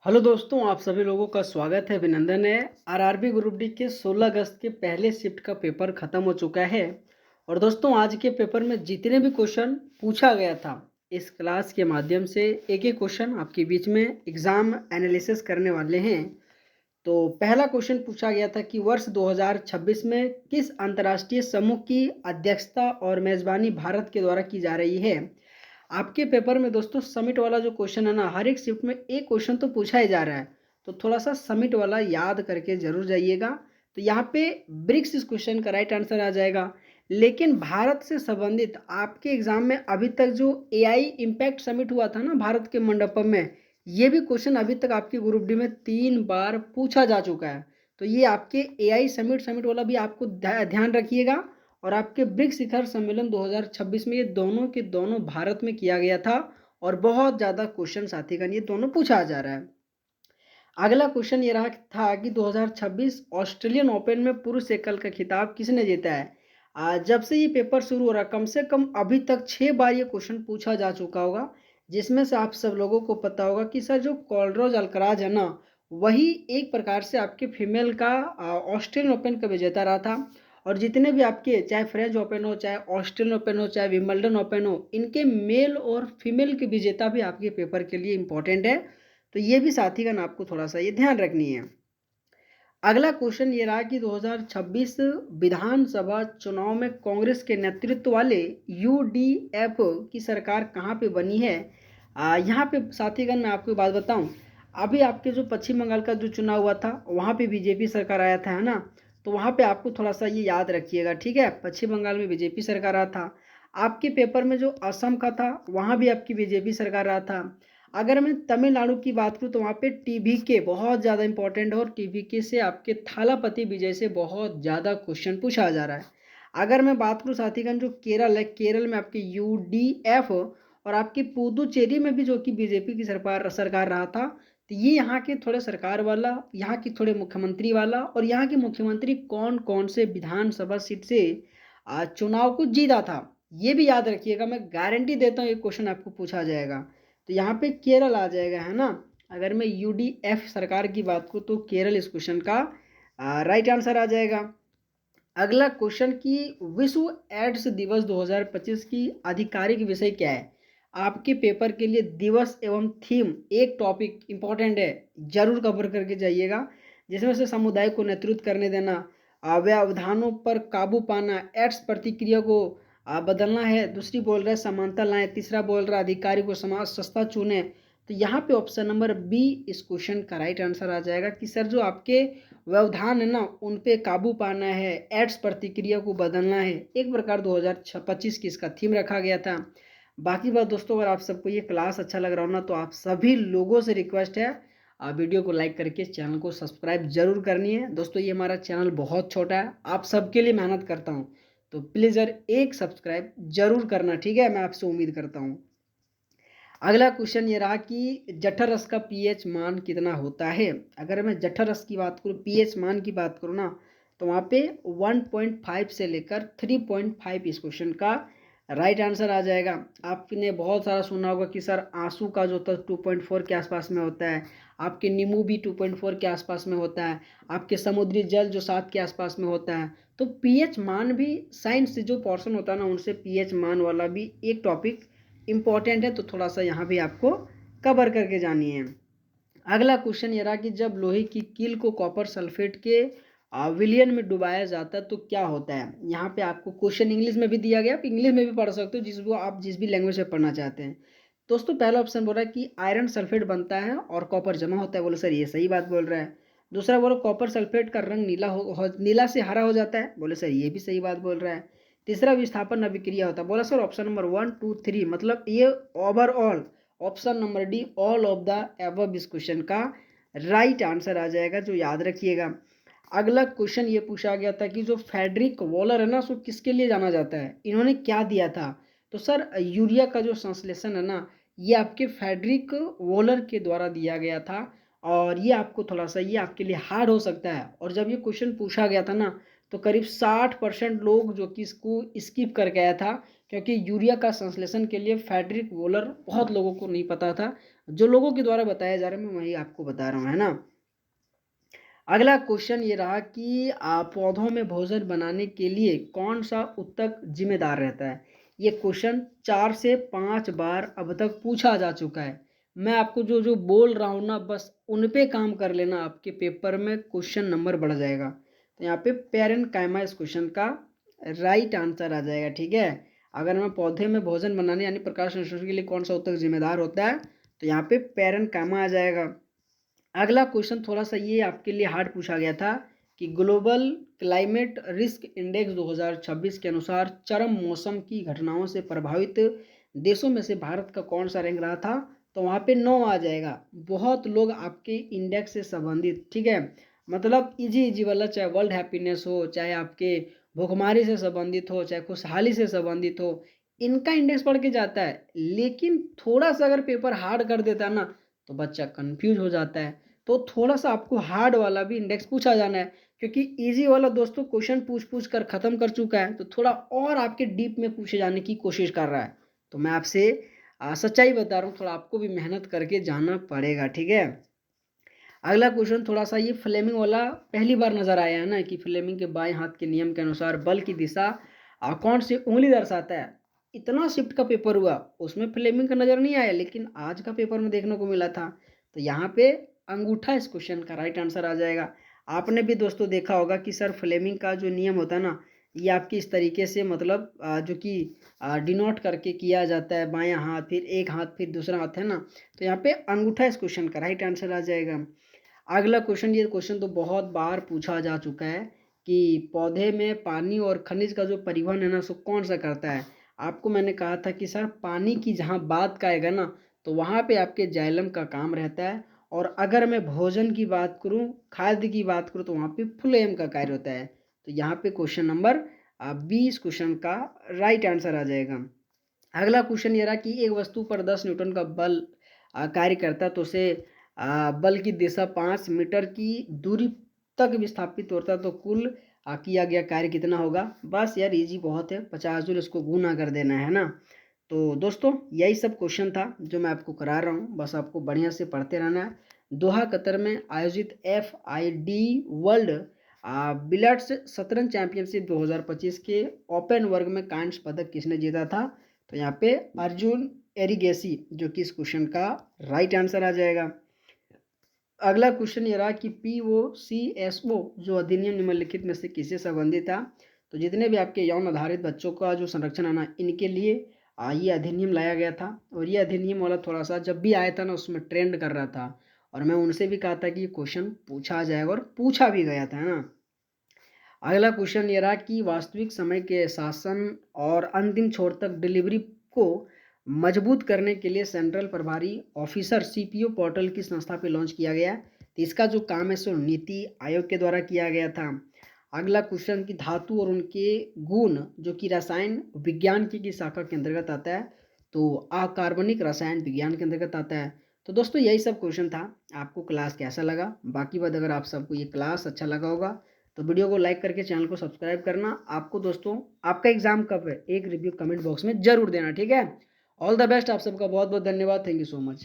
Hello दोस्तों, आप सभी लोगों का स्वागत है, अभिनंदन है। आरआरबी ग्रुप डी के 16 अगस्त के पहले शिफ्ट का पेपर ख़त्म हो चुका है। और दोस्तों, आज के पेपर में जितने भी क्वेश्चन पूछा गया था, इस क्लास के माध्यम से एक एक क्वेश्चन आपके बीच में एग्ज़ाम एनालिसिस करने वाले हैं। तो पहला क्वेश्चन पूछा गया था कि वर्ष 2026 में किस अंतर्राष्ट्रीय समूह की अध्यक्षता और मेज़बानी भारत के द्वारा की जा रही है। आपके पेपर में दोस्तों समिट वाला जो क्वेश्चन है ना, हर एक शिफ्ट में एक क्वेश्चन तो पूछा ही जा रहा है, तो थोड़ा सा समिट वाला याद करके जरूर जाइएगा। तो यहाँ पे ब्रिक्स इस क्वेश्चन का राइट आंसर आ जाएगा। लेकिन भारत से संबंधित आपके एग्जाम में अभी तक जो एआई इम्पैक्ट समिट हुआ था ना भारत के मंडपम में, ये भी क्वेश्चन अभी तक आपके ग्रुप डी में 3 बार पूछा जा चुका है। तो ये आपके एआई समिट वाला भी आपको ध्यान रखिएगा। और आपके ब्रिक्स शिखर सम्मेलन 2026 में ये दोनों के दोनों भारत में किया गया था और बहुत ज़्यादा क्वेश्चन साथीगण ये दोनों पूछा जा रहा है। अगला क्वेश्चन ये रहा था कि 2026 ऑस्ट्रेलियन ओपन में पुरुष एकल का खिताब किसने जीता है। जब से ये पेपर शुरू हो रहा, कम से कम अभी तक 6 बार ये क्वेश्चन पूछा जा चुका होगा, जिसमें से आप सब लोगों को पता होगा कि सर जो कॉलरोज अल्कराज है ना, वही एक प्रकार से आपके फीमेल का ऑस्ट्रेलियन ओपन का विजेता रहा था। और जितने भी आपके चाहे फ्रेंच ओपन हो, चाहे ऑस्ट्रेलियन ओपन हो, चाहे विंबलडन ओपन हो, इनके मेल और फीमेल के विजेता भी आपके पेपर के लिए इंपॉर्टेंट है। तो ये भी साथीगण आपको थोड़ा सा ये ध्यान रखनी है। अगला क्वेश्चन ये रहा कि 2026 विधानसभा चुनाव में कांग्रेस के नेतृत्व वाले यूडीएफ की सरकार कहाँ पे बनी है। यहाँ पे साथीगण मैं आपको बात बताऊं, अभी आपके जो पश्चिम बंगाल का जो चुनाव हुआ था वहाँ पे बीजेपी सरकार आया था, है ना। तो वहाँ पे आपको थोड़ा सा ये याद रखिएगा, ठीक है। पश्चिम बंगाल में बीजेपी सरकार आया था। आपके पेपर में जो असम का था वहाँ भी आपकी बीजेपी सरकार रहा था। अगर मैं तमिलनाडु की बात करूँ तो वहाँ पे टीवीके बहुत ज़्यादा इंपॉर्टेंट है और टीवीके से आपके थालापति विजय से बहुत ज़्यादा क्वेश्चन पूछा जा रहा है। अगर मैं बात करूँ साथीगण जो केरल है, केरल में आपके यूडीएफ और आपकी पुदुचेरी में भी जो कि बीजेपी की सरकार रहा था। तो ये यहाँ के थोड़े सरकार वाला, यहाँ की थोड़े मुख्यमंत्री वाला, और यहाँ के मुख्यमंत्री कौन कौन से विधानसभा सीट से चुनाव को जीता था, ये भी याद रखिएगा। मैं गारंटी देता हूँ ये क्वेश्चन आपको पूछा जाएगा। तो यहाँ पे केरल आ जाएगा, है ना। अगर मैं यूडीएफ सरकार की बात करूँ तो केरल इस क्वेश्चन का राइट आंसर आ जाएगा। अगला क्वेश्चन कि विश्व एड्स दिवस 2025 की आधिकारिक विषय क्या है। आपके पेपर के लिए दिवस एवं थीम एक टॉपिक इंपॉर्टेंट है, जरूर कवर करके जाइएगा, जिसमें से समुदाय को नेतृत्व करने देना, व्यवधानों पर काबू पाना, एड्स प्रतिक्रिया को बदलना है, दूसरी बोल रहा है समानता लाएं, तीसरा बोल रहा है अधिकारी को समाज सस्ता चुने। तो यहाँ पे ऑप्शन नंबर बी इस क्वेश्चन का राइट आंसर आ जाएगा कि सर जो आपके व्यवधान है ना उन पे काबू पाना है, एड्स प्रतिक्रिया को बदलना है, एक प्रकार 2025 की इसका थीम रखा गया था। बाकी बात दोस्तों, अगर आप सबको ये क्लास अच्छा लग रहा हो ना, तो आप सभी लोगों से रिक्वेस्ट है वीडियो को लाइक करके चैनल को सब्सक्राइब जरूर करनी है। दोस्तों ये हमारा चैनल बहुत छोटा है, आप सबके लिए मेहनत करता हूँ, तो प्लीज़ यार एक सब्सक्राइब जरूर करना, ठीक है। मैं आपसे उम्मीद करता हूँ। अगला क्वेश्चन ये रहा कि जठर रस का पीएच मान कितना होता है। अगर मैं जठर रस की बात करूँ, पीएच मान की बात करूँ ना, तो वहाँ पे 1.5 से लेकर 3.5 इस क्वेश्चन का राइट आंसर आ जाएगा। आपने बहुत सारा सुना होगा कि सर आंसू का जो था 2.4 के आसपास में होता है, आपके नींबू भी 2.4 के आसपास में होता है, आपके समुद्री जल जो 7 के आसपास में होता है। तो पीएच मान भी साइंस से जो पोर्शन होता है ना, उनसे पीएच मान वाला भी एक टॉपिक इंपॉर्टेंट है, तो थोड़ा सा यहाँ भी आपको कवर करके जानी है। अगला क्वेश्चन ये रहा कि जब लोहे की कील को कॉपर सल्फेट के विलियन में डुबाया जाता है तो क्या होता है। यहाँ पे आपको क्वेश्चन इंग्लिश में भी दिया गया, आप इंग्लिश में भी पढ़ सकते हो, जिसको आप जिस भी लैंग्वेज में पढ़ना चाहते हैं। दोस्तों पहला ऑप्शन बोल रहा है कि आयरन सल्फेट बनता है और कॉपर जमा होता है, बोले सर ये सही बात बोल रहा है। दूसरा बोलो कॉपर सल्फेट का रंग नीला से हरा हो जाता है, बोले सर ये भी सही बात बोल रहा है। तीसरा विस्थापन अभिक्रिया होता है, बोला सर ऑप्शन नंबर 1 2 3, मतलब ये overall option number D all of the above इस क्वेश्चन का राइट आंसर आ जाएगा, जो याद रखिएगा। अगला क्वेश्चन ये पूछा गया था कि जो फेडरिक वॉलर है ना, उसको किसके लिए जाना जाता है, इन्होंने क्या दिया था। तो सर यूरिया का जो संश्लेषण है ना, ये आपके फेडरिक वॉलर के द्वारा दिया गया था। और ये आपको थोड़ा सा ये आपके लिए हार्ड हो सकता है, और जब ये क्वेश्चन पूछा गया था ना, तो करीब 60% लोग जो कि इसको स्किप कर गया था, क्योंकि यूरिया का संश्लेषण के लिए फेडरिक वॉलर बहुत लोगों को नहीं पता था, जो लोगों के द्वारा बताया जा रहा है मैं वही आपको बता रहा हूँ, है ना। अगला क्वेश्चन ये रहा कि पौधों में भोजन बनाने के लिए कौन सा ऊतक जिम्मेदार रहता है। ये क्वेश्चन 4 से 5 बार अब तक पूछा जा चुका है। मैं आपको जो जो बोल रहा हूँ ना बस उन पे काम कर लेना, आपके पेपर में क्वेश्चन नंबर बढ़ जाएगा। तो यहाँ पे पैरेन्काइमा इस क्वेश्चन का राइट आंसर आ जाएगा, ठीक है। अगर मैं पौधे में भोजन बनाने यानी प्रकाश संश्लेषण के लिए कौन सा ऊतक जिम्मेदार होता है तो यहाँ पे पैरेन्काइमा आ जाएगा। अगला क्वेश्चन थोड़ा सा ये आपके लिए हार्ड पूछा गया था कि ग्लोबल क्लाइमेट रिस्क इंडेक्स 2026 के अनुसार चरम मौसम की घटनाओं से प्रभावित देशों में से भारत का कौन सा रैंक रहा था। तो वहाँ पे 9 आ जाएगा। बहुत लोग आपके इंडेक्स से संबंधित, ठीक है, मतलब इजी इजी वाला, चाहे वर्ल्ड हैप्पीनेस हो, चाहे आपके भुखमरी से संबंधित हो, चाहे खुशहाली से संबंधित हो, इनका इंडेक्स पढ़ के जाता है। लेकिन थोड़ा सा अगर पेपर हार्ड कर देता है ना तो बच्चा कंफ्यूज हो जाता है। तो थोड़ा सा आपको हार्ड वाला भी इंडेक्स पूछा जाना है, क्योंकि इजी वाला दोस्तों क्वेश्चन पूछ पूछ कर ख़त्म कर चुका है, तो थोड़ा और आपके डीप में पूछे जाने की कोशिश कर रहा है। तो मैं आपसे सच्चाई बता रहा हूँ, थोड़ा आपको भी मेहनत करके जाना पड़ेगा, ठीक है। अगला क्वेश्चन थोड़ा सा ये फ्लेमिंग वाला पहली बार नजर आया है ना कि फ्लेमिंग के बाएं हाथ के नियम के अनुसार बल की दिशा कौन सी उंगली दर्शाता है। इतना शिफ्ट का पेपर हुआ उसमें फ्लेमिंग का नजर नहीं आया, लेकिन आज का पेपर में देखने को मिला था। तो यहाँ पे अंगूठा इस क्वेश्चन का राइट आंसर आ जाएगा। आपने भी दोस्तों देखा होगा कि सर फ्लेमिंग का जो नियम होता है ना ये आपकी इस तरीके से मतलब जो कि डिनोट करके किया जाता है, बायां हाथ फिर एक हाथ फिर दूसरा हाथ, है ना। तो यहाँ पे अंगूठा इस क्वेश्चन का राइट आंसर आ जाएगा। अगला क्वेश्चन, ये क्वेश्चन तो बहुत बार पूछा जा चुका है कि पौधे में पानी और खनिज का जो परिवहन है ना सो कौन सा करता है। आपको मैंने कहा था कि सर पानी की जहाँ बात का आएगा ना तो वहाँ पे आपके जाइलम का काम रहता है, और अगर मैं भोजन की बात करूँ, खाद्य की बात करूँ तो वहाँ पे फ्लोएम का कार्य होता है। तो यहाँ पे क्वेश्चन नंबर 20 क्वेश्चन का राइट आंसर आ जाएगा। अगला क्वेश्चन ये रहा कि एक वस्तु पर 10 न्यूटन का बल कार्य करता है तो उसे बल की दिशा 5 मीटर की दूरी तक विस्थापित होता है तो कुल किया गया कार्य कितना होगा। बस यार इजी बहुत है, 50 जूल, इसको गुना कर देना है ना। तो दोस्तों यही सब क्वेश्चन था जो मैं आपको करा रहा हूँ, बस आपको बढ़िया से पढ़ते रहना है। दोहा कतर में आयोजित FID वर्ल्ड बिलियर्ड्स शतरंज चैंपियनशिप 2025 के ओपन वर्ग में कांस्य पदक किसने जीता था। तो यहाँ पे अर्जुन एरिगेसी, जो कि इस क्वेश्चन का राइट आंसर आ जाएगा। अगला क्वेश्चन ये रहा कि POCSO जो अधिनियम निम्नलिखित में से किससे संबंधित था। तो जितने भी आपके यौन आधारित बच्चों का जो संरक्षण है ना इनके लिए ये अधिनियम लाया गया था। और ये अधिनियम वाला थोड़ा सा जब भी आया था ना उसमें ट्रेंड कर रहा था, और मैं उनसे भी कहा था कि ये क्वेश्चन पूछा जाएगा और पूछा भी गया था, है ना। अगला क्वेश्चन ये रहा कि वास्तविक समय के शासन और अंतिम छोर तक डिलीवरी को मजबूत करने के लिए सेंट्रल प्रभारी ऑफिसर CPO पोर्टल की संस्था पे लॉन्च किया गया। तो इसका जो काम है सो नीति आयोग के द्वारा किया गया था। अगला क्वेश्चन कि धातु और उनके गुण जो कि रसायन विज्ञान की शाखा के अंतर्गत आता है, तो अकार्बनिक रसायन विज्ञान के अंतर्गत आता है। तो दोस्तों यही सब क्वेश्चन था। आपको क्लास कैसा लगा, बाकी बात अगर आप सबको ये क्लास अच्छा लगा होगा तो वीडियो को लाइक करके चैनल को सब्सक्राइब करना। आपको दोस्तों आपका एग्जाम कब है एक रिव्यू कमेंट बॉक्स में जरूर देना, ठीक है। ऑल द बेस्ट, आप सबका बहुत बहुत धन्यवाद, थैंक यू सो मच।